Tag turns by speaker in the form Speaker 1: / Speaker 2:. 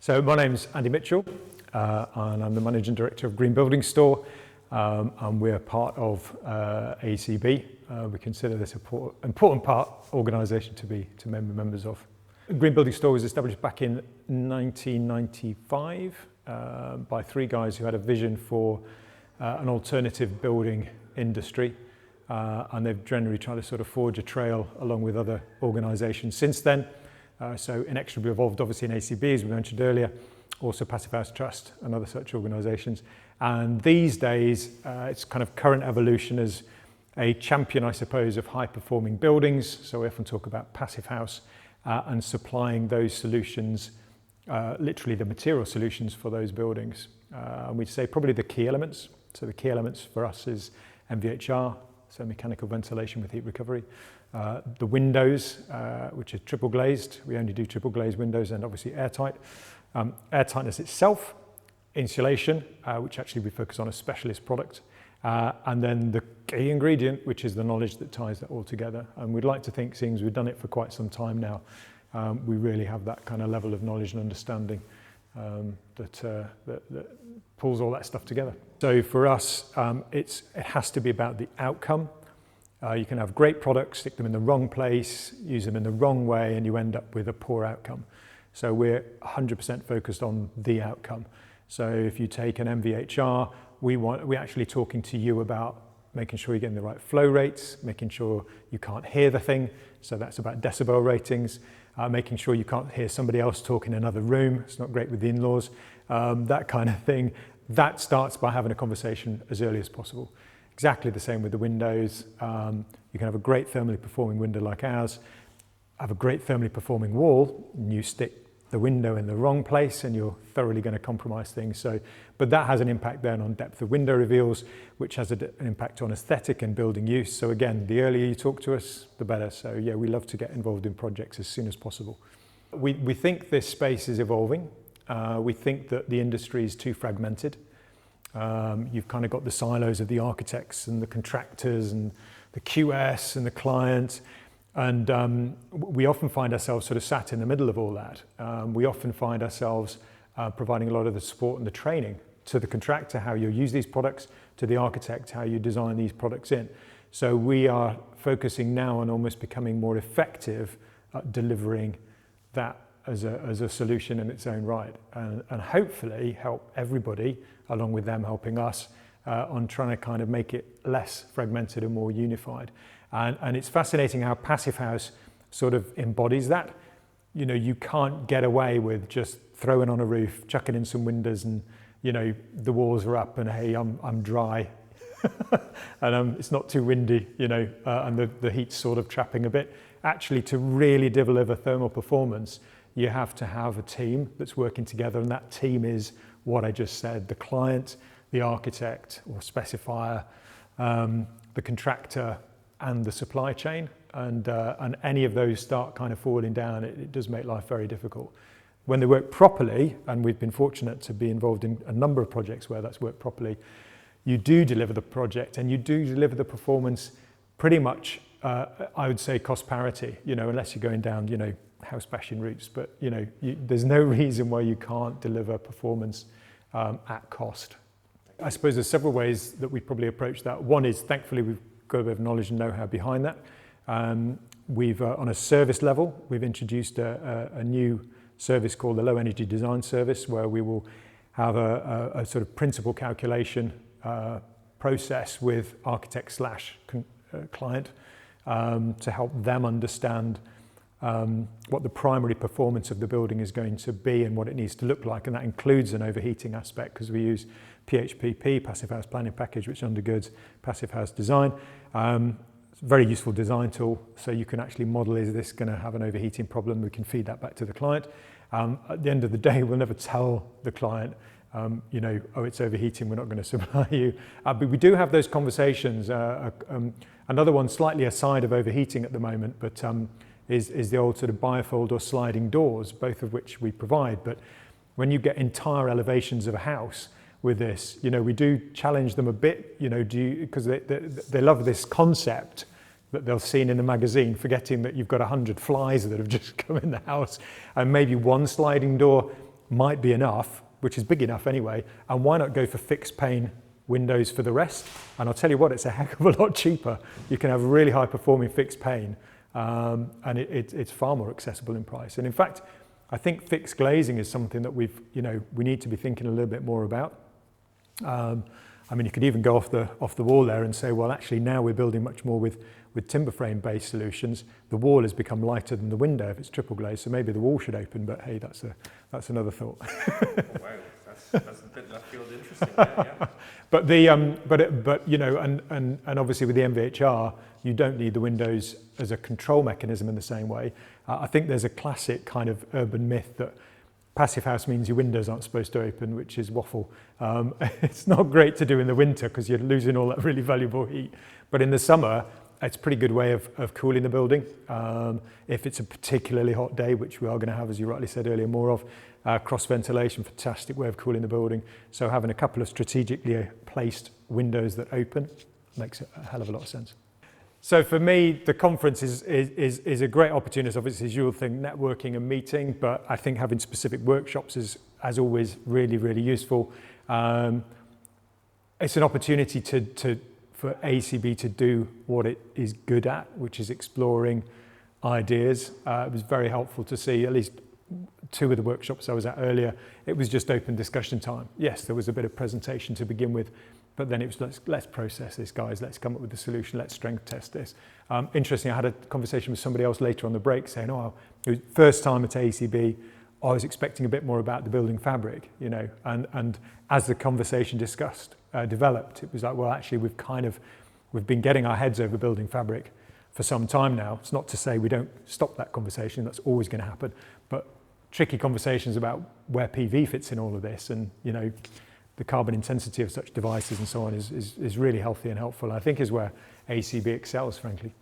Speaker 1: So my name's Andy Mitchell, and I'm the Managing Director of Green Building Store, and we're part of AECB. We consider this an important part organisation to be members of. Green Building Store was established back in 1995 by three guys who had a vision for an alternative building industry, and they've generally tried to sort of forge a trail along with other organisations since then. So inexorably evolved obviously in AECB, as we mentioned earlier, also Passivhaus Trust and other such organisations. And these days, it's kind of current evolution as a champion, I suppose, of high-performing buildings. So we often talk about Passivhaus and supplying those solutions, literally the material solutions for those buildings. And we'd say probably the key elements. So the key elements for us is MVHR, so mechanical ventilation with heat recovery. The windows, which are triple glazed. We only do triple glazed windows, and obviously airtight. Airtightness itself, insulation, which actually we focus on a specialist product. And then the key ingredient, which is the knowledge that ties that all together. And we'd like to think, seeing as we've done it for quite some time now, we really have that kind of level of knowledge and understanding that pulls all that stuff together. So for us, it has to be about the outcome. You can have great products, stick them in the wrong place, use them in the wrong way, and you end up with a poor outcome. So we're 100% focused on the outcome. So if you take an MVHR, we're actually talking to you about making sure you're getting the right flow rates, making sure you can't hear the thing. So that's about decibel ratings, making sure you can't hear somebody else talk in another room. It's not great with the in-laws, that kind of thing. That starts by having a conversation as early as possible. Exactly the same with the windows. You can have a great thermally performing window like ours, have a great thermally performing wall, and you stick the window in the wrong place and you're thoroughly going to compromise things. So, but that has an impact then on depth of window reveals, which has an impact on aesthetic and building use. So again, the earlier you talk to us, the better. So yeah, we love to get involved in projects as soon as possible. We think this space is evolving. We think that the industry is too fragmented. You've kind of got the silos of the architects and the contractors and the QS and the client, and we often find ourselves sort of sat in the middle of all that. We often find ourselves providing a lot of the support and the training to the contractor, how you use these products, to the architect, how you design these products in. So we are focusing now on almost becoming more effective at delivering that as a solution in its own right, and hopefully help everybody, along with them helping us, on trying to kind of make it less fragmented and more unified. And it's fascinating how Passivhaus sort of embodies that. You know, you can't get away with just throwing on a roof, chucking in some windows, and you know the walls are up, and hey, I'm dry, and it's not too windy, you know, and the heat's sort of trapping a bit. Actually, to really deliver thermal performance, you have to have a team that's working together, and that team is what I just said: the client, the architect or specifier, the contractor, and the supply chain. And any of those start kind of falling down, it does make life very difficult. When they work properly, and we've been fortunate to be involved in a number of projects where that's worked properly, you do deliver the project and you do deliver the performance pretty much, I would say, cost parity, you know, unless you're going down, you know, house bashing routes, but you know, there's no reason why you can't deliver performance at cost. I suppose there's several ways that we probably approach that. One is, thankfully, we've got a bit of knowledge and know-how behind that. We've, on a service level, we've introduced a new service called the Low Energy Design Service, where we will have a sort of principal calculation process with architect slash client to help them understand what the primary performance of the building is going to be and what it needs to look like, and that includes an overheating aspect, because we use PHPP, Passivhaus Planning Package, which undergirds Passivhaus design. It's a very useful design tool, so you can actually model, is this going to have an overheating problem? We can feed that back to the client. At the end of the day, we'll never tell the client, you know, oh, it's overheating, we're not going to supply you. But we do have those conversations. Another one slightly aside of overheating at the moment, but is the old sort of bifold or sliding doors, both of which we provide. But when you get entire elevations of a house with this, you know, we do challenge them a bit, you know, because they love this concept that they've seen in the magazine, forgetting that you've got 100 flies that have just come in the house, and maybe one sliding door might be enough, which is big enough anyway, and why not go for fixed pane windows for the rest? And I'll tell you what, it's a heck of a lot cheaper. You can have a really high performing fixed pane, and it's far more accessible in price. And in fact, I think fixed glazing is something that we need to be thinking a little bit more about. I mean, you could even go off the wall there and say, well, actually now we're building much more with timber frame based solutions. The wall has become lighter than the window if it's triple glazed, so maybe the wall should open, but hey, that's another thought.
Speaker 2: Wow, that's a bit left field interesting. Yeah.
Speaker 1: But you know, and obviously with the MVHR, you don't need the windows as a control mechanism in the same way. I think there's a classic kind of urban myth that Passivhaus means your windows aren't supposed to open, which is waffle. It's not great to do in the winter because you're losing all that really valuable heat. But in the summer, it's a pretty good way of cooling the building. If it's a particularly hot day, which we are going to have, as you rightly said earlier, more of, cross ventilation, fantastic way of cooling the building. So having a couple of strategically placed windows that open makes a hell of a lot of sense. So for me, the conference is a great opportunity. Obviously, as you'll think, networking and meeting, but I think having specific workshops is, as always, really, really useful. It's an opportunity for AECB to do what it is good at, which is exploring ideas. It was very helpful to see at least 2 of the workshops I was at earlier. It was just open discussion time. Yes, there was a bit of presentation to begin with, but then it was let's process this, guys. Let's come up with a solution. Let's strength test this. Interesting, I had a conversation with somebody else later on the break saying, oh, it was first time at AECB, I was expecting a bit more about the building fabric, you know, and as the conversation developed, it was like, well, actually, we've been getting our heads over building fabric for some time now. It's not to say we don't stop that conversation, that's always going to happen, but tricky conversations about where PV fits in all of this, and, you know, the carbon intensity of such devices and so on is really healthy and helpful. I think is where AECB excels, frankly.